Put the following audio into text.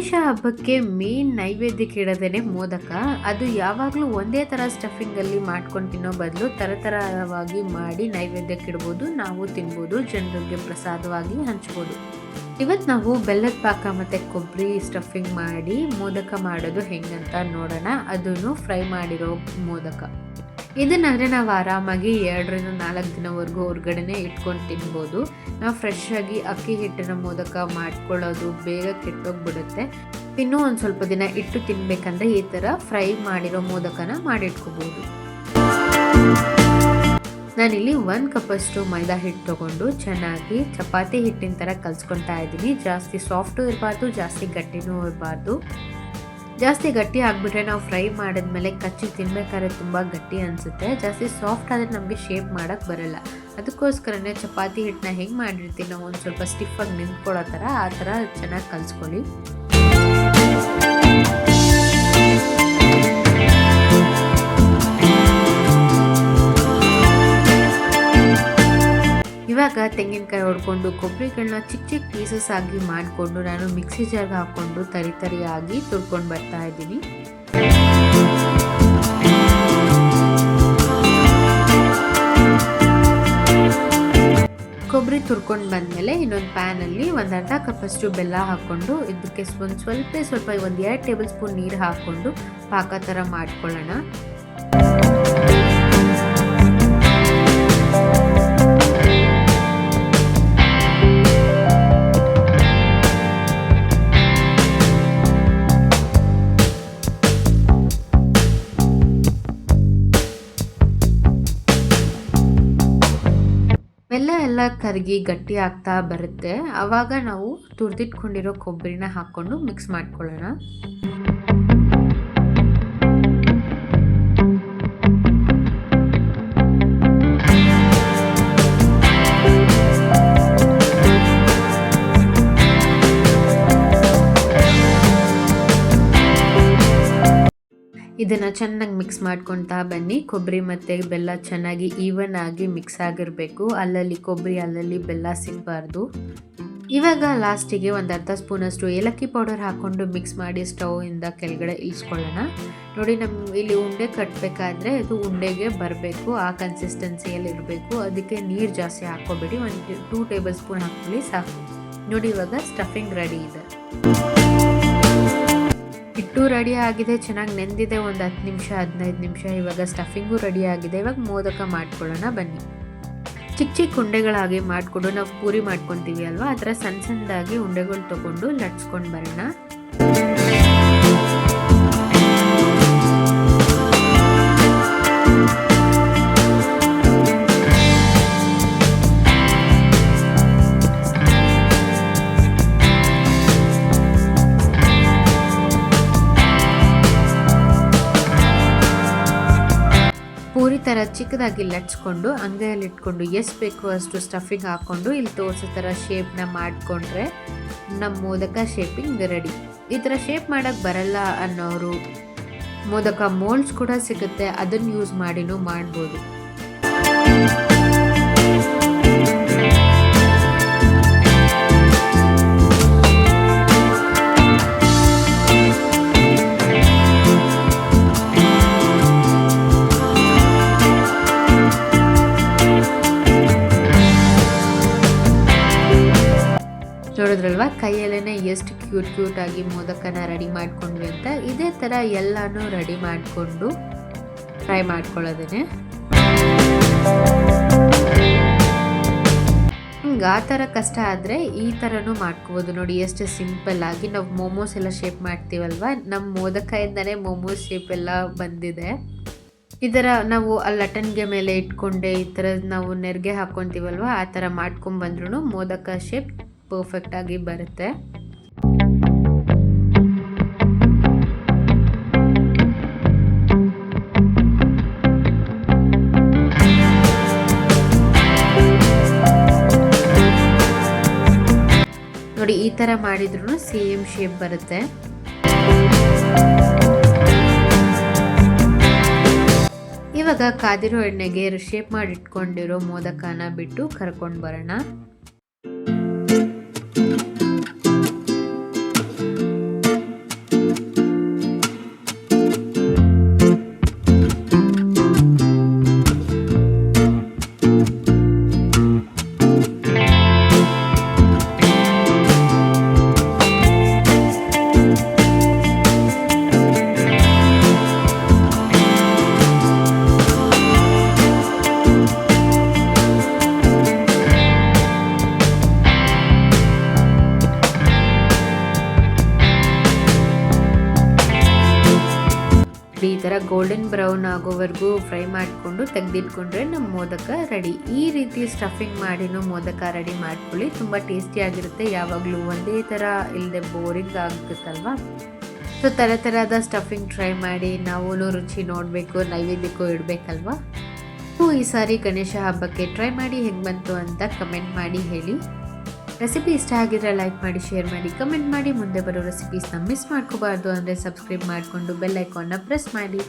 ಗಣೇಶ ಹಬ್ಬಕ್ಕೆ ಮೇನ್ ನೈವೇದ್ಯಕ್ಕೆ ಇಡೋದೇನೆ ಮೋದಕ. ಅದು ಯಾವಾಗಲೂ ಒಂದೇ ಥರ ಸ್ಟಫಿಂಗಲ್ಲಿ ಮಾಡ್ಕೊಂಡು ತಿನ್ನೋ ಬದಲು ಥರಥರವಾಗಿ ಮಾಡಿ ನೈವೇದ್ಯಕ್ಕೆ ಇಡ್ಬೋದು, ನಾವು ತಿನ್ಬೋದು, ಜನರಿಗೆ ಪ್ರಸಾದವಾಗಿ ಹಂಚ್ಬೋದು. ಇವತ್ತು ನಾವು ಬೆಲ್ಲದ ಪಾಕ ಮತ್ತು ಕೊಬ್ಬರಿ ಸ್ಟಫಿಂಗ್ ಮಾಡಿ ಮೋದಕ ಮಾಡೋದು ಹೆಂಗಂತ ನೋಡೋಣ. ಅದನ್ನು ಫ್ರೈ ಮಾಡಿರೋ ಮೋದಕ. ಇದನ್ನಾದರೆ ನಾವು ಆರಾಮಾಗಿ 2ರಿಂದ 4 ದಿನವರೆಗೂ ಹೊರಗಡೆನೇ ಇಟ್ಕೊಂಡು ತಿನ್ಬೋದು. ನಾವು ಫ್ರೆಶ್ ಆಗಿ ಅಕ್ಕಿ ಹಿಟ್ಟಿನ ಮೋದಕ ಮಾಡ್ಕೊಳ್ಳೋದು ಬೇಗ ಕೆಟ್ಟೋಗ್ಬಿಡುತ್ತೆ. ಇನ್ನೂ ಒಂದು ಸ್ವಲ್ಪ ದಿನ ಇಟ್ಟು ತಿನ್ಬೇಕಂದ್ರೆ ಈ ಥರ ಫ್ರೈ ಮಾಡಿರೋ ಮೋದಕನ ಮಾಡಿಟ್ಕೋಬೋದು. ನಾನಿಲ್ಲಿ 1 ಕಪ್ಪಷ್ಟು ಮೈದಾ ಹಿಟ್ಟು ತೊಗೊಂಡು ಚೆನ್ನಾಗಿ ಚಪಾತಿ ಹಿಟ್ಟಿನ ಥರ ಕಲಿಸ್ಕೊತಾ ಇದ್ದೀನಿ. ಜಾಸ್ತಿ ಸಾಫ್ಟು ಇರಬಾರ್ದು, ಜಾಸ್ತಿ ಗಟ್ಟಿನೂ ಇರಬಾರ್ದು. ಜಾಸ್ತಿ ಗಟ್ಟಿ ಆಗಿಬಿಟ್ರೆ ನಾವು ಫ್ರೈ ಮಾಡಿದ್ಮೇಲೆ ಕಚ್ಚಿ ತಿನ್ಬೇಕಾದ್ರೆ ತುಂಬ ಗಟ್ಟಿ ಅನಿಸುತ್ತೆ. ಜಾಸ್ತಿ ಸಾಫ್ಟ್ ಆದರೆ ನಮಗೆ ಶೇಪ್ ಮಾಡೋಕ್ಕೆ ಬರೋಲ್ಲ. ಅದಕ್ಕೋಸ್ಕರನೇ ಚಪಾತಿ ಹಿಟ್ಟನ್ನ ಹೆಂಗೆ ಮಾಡಿರ್ತೀವಿ ನಾವು ಒಂದು ಸ್ವಲ್ಪ ಸ್ಟಿಫಾಗಿ ನಿಂತ್ಕೊಳ್ಳೋ ಥರ ಆ ಥರ ಚೆನ್ನಾಗಿ ಕಲಿಸ್ಕೊಳ್ಳಿ. ಇವಾಗ ತೆಂಗಿನಕಾಯಿ ಹೊಡ್ಕೊಂಡು ಕೊಬ್ಬರಿಗಳನ್ನ ಚಿಕ್ಕ ಚಿಕ್ಕ ಪೀಸಸ್ ಆಗಿ ಮಾಡಿಕೊಂಡು ನಾನು ಮಿಕ್ಸಿ ಜಾರ್ಗೆ ಹಾಕ್ಕೊಂಡು ತರಿಯಾಗಿ ತುರ್ಕೊಂಡು ಬರ್ತಾ ಇದ್ದೀನಿ. ಕೊಬ್ಬರಿ ತುರ್ಕೊಂಡು ಬಂದಮೇಲೆ ಇನ್ನೊಂದು ಪ್ಯಾನಲ್ಲಿ ಒಂದು ಅರ್ಧ ಕಪ್ಪಷ್ಟು ಬೆಲ್ಲ ಹಾಕ್ಕೊಂಡು ಇದಕ್ಕೆ ಸ್ವಲ್ಪ 2 ಟೇಬಲ್ ಸ್ಪೂನ್ ನೀರು ಹಾಕ್ಕೊಂಡು ಪಾಕ ಥರ ಮಾಡ್ಕೊಳ್ಳೋಣ. ಬೆಲ್ಲ ಎಲ್ಲ ಕರಗಿ ಗಟ್ಟಿ ಆಗ್ತಾ ಬರುತ್ತೆ. ಆವಾಗ ನಾವು ತುರಿದಿಟ್ಕೊಂಡಿರೋ ಕೊಬ್ಬರಿನ ಹಾಕ್ಕೊಂಡು ಮಿಕ್ಸ್ ಮಾಡ್ಕೊಳ್ಳೋಣ. ಇದನ್ನು ಚೆನ್ನಾಗಿ ಮಿಕ್ಸ್ ಮಾಡ್ಕೊತಾ ಬನ್ನಿ. ಕೊಬ್ಬರಿ ಮತ್ತು ಬೆಲ್ಲ ಚೆನ್ನಾಗಿ ಈವನ್ ಆಗಿ ಮಿಕ್ಸ್ ಆಗಿರಬೇಕು. ಅಲ್ಲಲ್ಲಿ ಕೊಬ್ಬರಿ ಅಲ್ಲಲ್ಲಿ ಬೆಲ್ಲ ಸಿಗಬಾರ್ದು. ಇವಾಗ ಲಾಸ್ಟಿಗೆ ಒಂದು ಅರ್ಧ ಸ್ಪೂನಷ್ಟು ಏಲಕ್ಕಿ ಪೌಡರ್ ಹಾಕ್ಕೊಂಡು ಮಿಕ್ಸ್ ಮಾಡಿ ಸ್ಟವ್ ಇಂದ ಕೆಳಗಡೆ ಇಳಿಸ್ಕೊಳ್ಳೋಣ. ನೋಡಿ, ಇಲ್ಲಿ ಉಂಡೆ ಕಟ್ಟಬೇಕಾದ್ರೆ ಇದು ಉಂಡೆಗೆ ಬರಬೇಕು, ಆ ಕನ್ಸಿಸ್ಟೆನ್ಸಿಯಲ್ಲಿ ಇರಬೇಕು. ಅದಕ್ಕೆ ನೀರು ಜಾಸ್ತಿ ಹಾಕ್ಕೋಬೇಡಿ, 2 ಟೇಬಲ್ ಸ್ಪೂನ್ ಹಾಕ್ಕೊಳ್ಳಿ ಸಾಕು. ನೋಡಿ, ಇವಾಗ ಸ್ಟಫಿಂಗ್ ರೆಡಿ ಇದೆ. ಹಿಟ್ಟು ರೆಡಿ ಆಗಿದೆ, ಚೆನ್ನಾಗಿ ನೆಂದಿದೆ. ಒಂದು 10 ನಿಮಿಷ 15 ನಿಮಿಷ. ಇವಾಗ ಸ್ಟಫಿಂಗು ರೆಡಿ ಆಗಿದೆ. ಇವಾಗ ಮೋದಕ ಮಾಡ್ಕೊಳ್ಳೋಣ ಬನ್ನಿ. ಚಿಕ್ಕ ಚಿಕ್ಕ ಉಂಡೆಗಳಾಗಿ ಮಾಡಿಕೊಂಡು ನಾವು ಪೂರಿ ಮಾಡ್ಕೊತೀವಿ ಅಲ್ವಾ, ಆ ಥರ ಸಣ್ಣದಾಗಿ ಉಂಡೆಗಳು ತೊಗೊಂಡು ಲಟ್ಸ್ಕೊಂಡು ಬರೋಣ. ಪೂರಿ ಥರ ಚಿಕ್ಕದಾಗಿ ಲಟ್ಸ್ಕೊಂಡು ಅಂಗೈಯಲ್ಲಿ ಇಟ್ಕೊಂಡು ಎಷ್ಟು ಬೇಕೋ ಅಷ್ಟು ಸ್ಟಫಿಂಗ್ ಹಾಕ್ಕೊಂಡು ಇಲ್ಲಿ ತೋರಿಸೋ ಥರ ಶೇಪ್ನ ಮಾಡಿಕೊಂಡ್ರೆ ನಮ್ಮ ಮೋದಕ ಶೇಪಿಂಗ್ ರೆಡಿ. ಈ ಥರ ಶೇಪ್ ಮಾಡೋಕ್ಕೆ ಬರಲ್ಲ ಅನ್ನೋರು ಮೋದಕ ಮೋಲ್ಡ್ಸ್ ಕೂಡ ಸಿಗುತ್ತೆ, ಅದನ್ನು ಯೂಸ್ ಮಾಡಿನೂ ಮಾಡ್ಬೋದು. ನೋಡಿದ್ರಲ್ವಾ ಕೈಯಲ್ಲೇ ಎಷ್ಟು ಕ್ಯೂಟ್ ಆಗಿ ಮೋದಕನ ರೆಡಿ ಮಾಡ್ಕೊಂಡ್ವಿ ಅಂತ. ಇದೇ ಥರ ಎಲ್ಲನೂ ರೆಡಿ ಮಾಡಿಕೊಂಡು ಫ್ರೈ ಮಾಡ್ಕೊಳ್ಳೋದೇ. ಹಿಂಗೆ ಆ ಥರ ಕಷ್ಟ ಆದರೆ ಈ ಥರನೂ ಮಾಡ್ಕೋಬೋದು. ನೋಡಿ ಎಷ್ಟು ಸಿಂಪಲ್ ಆಗಿ ನಾವು ಮೋಮೋಸ್ ಎಲ್ಲ ಶೇಪ್ ಮಾಡ್ತೀವಲ್ವ, ನಮ್ಮ ಮೋದಕದಿಂದನೇ ಮೋಮೋಸ್ ಶೇಪ್ ಎಲ್ಲ ಬಂದಿದೆ. ಈ ಥರ ನಾವು ಆ ಲಟನ್ಗೆ ಮೇಲೆ ಇಟ್ಕೊಂಡೆ ಈ ಥರ ನಾವು ನೆರಿಗೆ ಹಾಕ್ಕೊತೀವಲ್ವ, ಆ ಥರ ಮಾಡ್ಕೊಂಡ್ಬಂದ್ರೂ ಮೋದಕ ಶೇಪ್ ಪರ್ಫೆಕ್ಟ್ ಆಗಿ ಬರುತ್ತೆ. ನೋಡಿ, ಈ ಥರ ಮಾಡಿದ್ರೂ ಸೇಮ್ ಶೇಪ್ ಬರುತ್ತೆ. ಇವಾಗ ಕಾದಿರೋ ಎಣ್ಣೆಗೆ ಶೇಪ್ ಮಾಡಿ ಇಟ್ಕೊಂಡಿರೋ ಮೋದಕನ ಬಿಟ್ಟು ಕರ್ಕೊಂಡು ಬರೋಣ. ಈ ಥರ ಗೋಲ್ಡನ್ ಬ್ರೌನ್ ಆಗೋವರೆಗೂ ಫ್ರೈ ಮಾಡಿಕೊಂಡು ತೆಗೆದಿಟ್ಕೊಂಡ್ರೆ ನಮ್ಮ ಮೋದಕ ರೆಡಿ. ಈ ರೀತಿ ಸ್ಟಫಿಂಗ್ ಮಾಡಿನೂ ಮೋದಕ ರೆಡಿ ಮಾಡ್ಕೊಳ್ಳಿ, ತುಂಬ ಟೇಸ್ಟಿಯಾಗಿರುತ್ತೆ. ಯಾವಾಗಲೂ ಒಂದೇ ಥರ ಇಲ್ಲದೆ ಬೋರಿಂಗ್ ಆಗುತ್ತಲ್ವ. ಸೊ ಥರದ ಸ್ಟಫಿಂಗ್ ಟ್ರೈ ಮಾಡಿ ನಾವು ರುಚಿ ನೋಡಬೇಕು, ನೈವೇದ್ಯಕ್ಕೂ ಇಡಬೇಕಲ್ವ. ಈ ಸಾರಿ ಗಣೇಶ ಹಬ್ಬಕ್ಕೆ ಟ್ರೈ ಮಾಡಿ ಹೆಂಗೆ ಬಂತು ಅಂತ ಕಮೆಂಟ್ ಮಾಡಿ ಹೇಳಿ. ರೆಸಿಪಿ ಇಷ್ಟ ಆಗಿದ್ರೆ ಲೈಕ್ ಮಾಡಿ, ಶೇರ್ ಮಾಡಿ, ಕಮೆಂಟ್ ಮಾಡಿ. ಮುಂದೆ ಬರೋ ರೆಸಿಪೀಸ್ನ ಮಿಸ್ ಮಾಡ್ಕೋಬಾರ್ದು ಅಂದರೆ ಸಬ್ಸ್ಕ್ರೈಬ್ ಮಾಡಿಕೊಂಡು ಬೆಲ್ ಐಕಾನ್ನ ಪ್ರೆಸ್ ಮಾಡಿ.